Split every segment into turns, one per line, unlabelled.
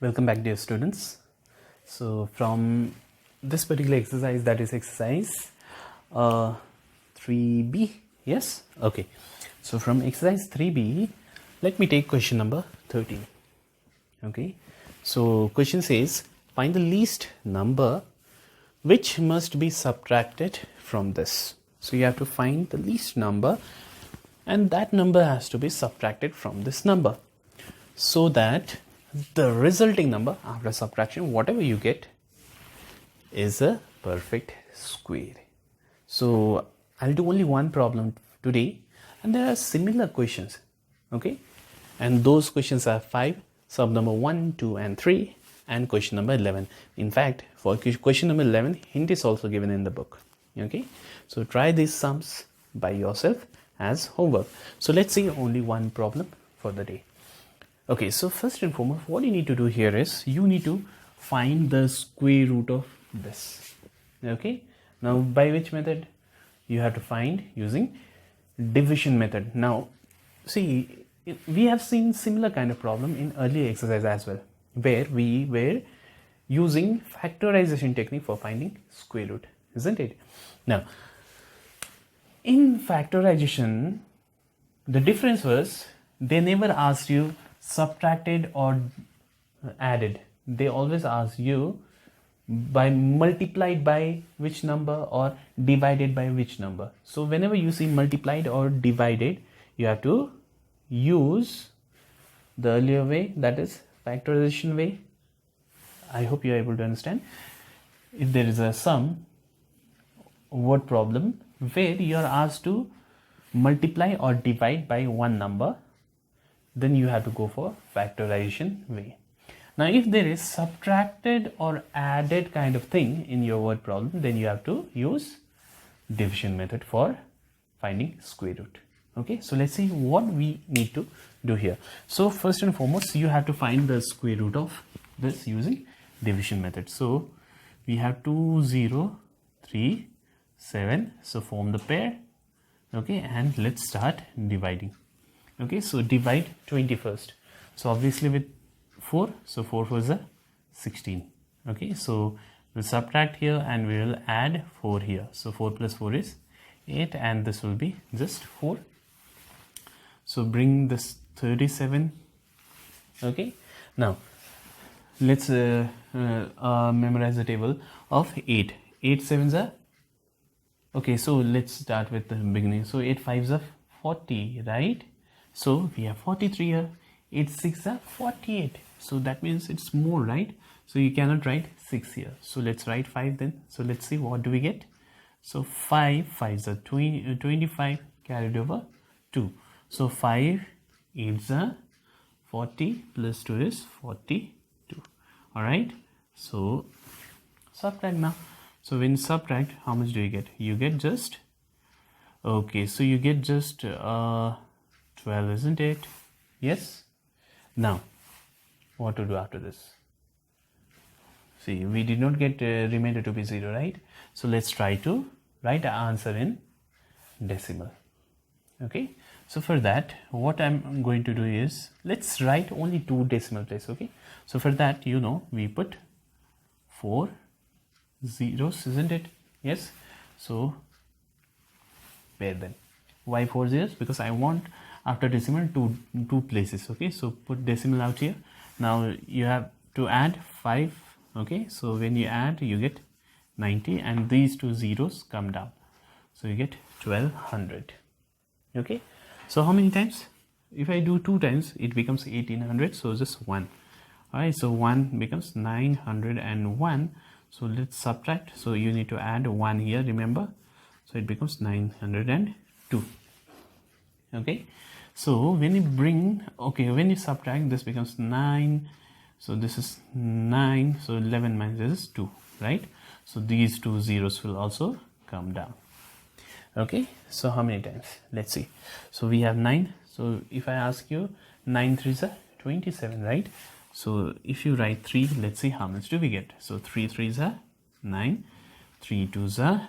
Welcome back, dear students. So from this particular exercise, that is exercise 3b, yes, okay. So from exercise 3b, let me take question number 13. Okay, so question says find the least number which must be subtracted from this. So you have to find the least number and that number has to be subtracted from this number, so that the resulting number after subtraction, whatever you get, is a perfect square. So I'll do only one problem today, and there are similar questions, okay, and those questions are 5, sub number 1, 2 and 3, and question number 11. In fact, for question number 11, hint is also given in the book. Okay, so try these sums by yourself as homework. So let's see only one problem for the day. Okay, so first and foremost, what you need to do here is you need to find the square root of this. Okay, now by which method? You have to find using division method. Now see, we have seen similar kind of problem in earlier exercise as well, where we were using factorization technique for finding square root, isn't it? Now in factorization, the difference was they never asked you subtracted or added. They always ask you by multiplied by which number or divided by which number. So whenever you see multiplied or divided, you have to use the earlier way, that is factorization way. I hope you are able to understand. If there is a sum word problem where you are asked to multiply or divide by one number, then you have to go for factorization way. Now if there is subtracted or added kind of thing in your word problem, then you have to use division method for finding square root. Okay, so let's see what we need to do here. So first and foremost, you have to find the square root of this using division method. So we have 2, 0, 3, 7, so form the pair. Okay, and let's start dividing. Okay, so divide 20 first. So obviously with 4, so 4 was a 16. Okay, so we'll subtract here and we will add 4 here. So 4 plus 4 is 8, and this will be just 4. So bring this 37. Okay, now let's memorize the table of 8. 8 sevens are, okay, so let's start with the beginning. So 8 fives are 40, right? So we have 43 here. 8 6 are 48. So that means it's more, right? So you cannot write 6 here. So let's write 5 then. So let's see what do we get. So 5 5s are 25 carried over 2. So 5 8s are 40 plus 2 is 42. All right. So subtract now. So when you subtract, how much do you get? You get just, okay, so you get just 12, isn't it? Yes. Now what to do after this? See, we did not get remainder to be 0, right? So let's try to write our answer in decimal. Okay, so for that, what I'm going to do is, let's write only 2 decimal places. Okay, so for that, you know, we put 4 zeros, isn't it? Yes. So pair them. Why 4 zeros? Because I want after decimal two places. Okay, so put decimal out here. Now you have to add 5. Okay, so when you add, you get 90, and these 2 zeros come down, so you get 1200. Okay, so how many times? If I do 2 times, it becomes 1800, so just 1. All right, so 1 becomes 901. So let's subtract. So you need to add 1 here, remember. So it becomes 902. Okay, so when you bring, okay, when you subtract, this becomes 9. So this is 9. So 11 minus this is 2, right? So these 2 zeros will also come down. Okay, so how many times? Let's see. So we have 9. So if I ask you, 9 3s are 27, right? So if you write 3, let's see how much do we get. So 3 3s are 9, 3 2s are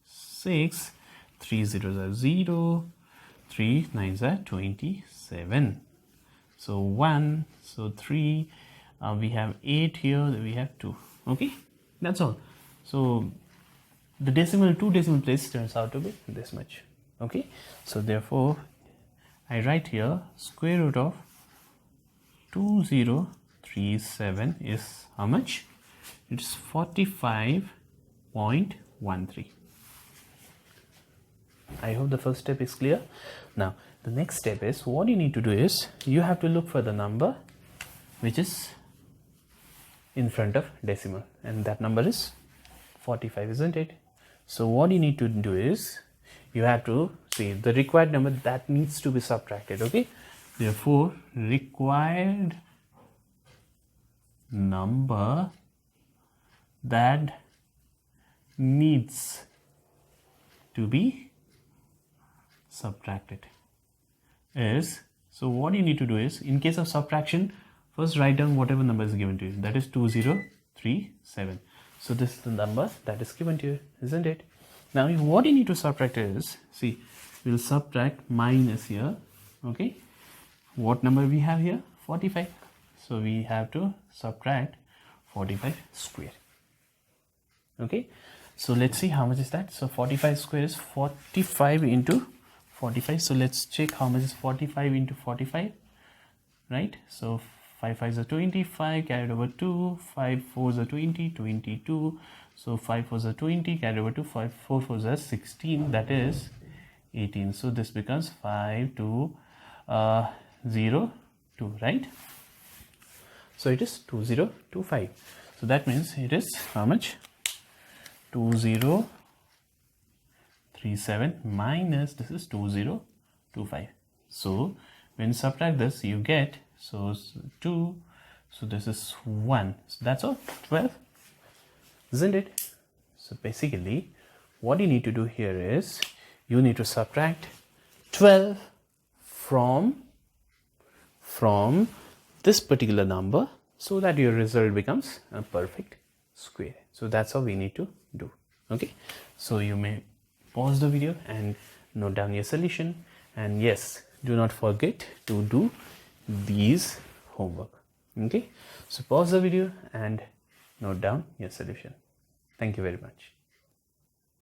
6, 3 zeros are 0, 3 9s are 27. So 1, so 3, we have 8 here, we have 2. Okay, that's all. So the decimal, 2 decimal place turns out to be this much. Okay, so therefore I write here square root of 2037 is how much? It's 45.13. I hope the first step is clear. Now the next step is, what you need to do is you have to look for the number which is in front of decimal, and that number is 45, isn't it? So what you need to do is you have to see the required number that needs to be subtracted. Okay, therefore required number that needs to be subtracted is, so what you need to do is, in case of subtraction, first write down whatever number is given to you, that is 2037. So this is the number that is given to you, isn't it? Now what you need to subtract is, see, we'll subtract minus here. Okay, what number we have here? 45. So we have to subtract 45 square. Okay, so let's see how much is that. So 45 square is 45 into 45. So let's check how much is 45 into 45, right? So 5 5s are 25, carried over 2, 5 4s are 20, 22. So 5 4s are 20, carried over 2, 5 4 4s are 16, that is 18. So this becomes 5 2 0 2, right? So it is 2025. So that means it is how much? 2037 minus this is 2025. So when you subtract this, you get, so 2, so this is 1. So that's all, 12, isn't it? So basically what you need to do here is you need to subtract 12 from this particular number so that your result becomes a perfect square. So that's how we need to do. Okay, so you may pause the video and note down your solution, and yes, do not forget to do these homework. Okay, so pause the video and note down your solution. Thank you very much.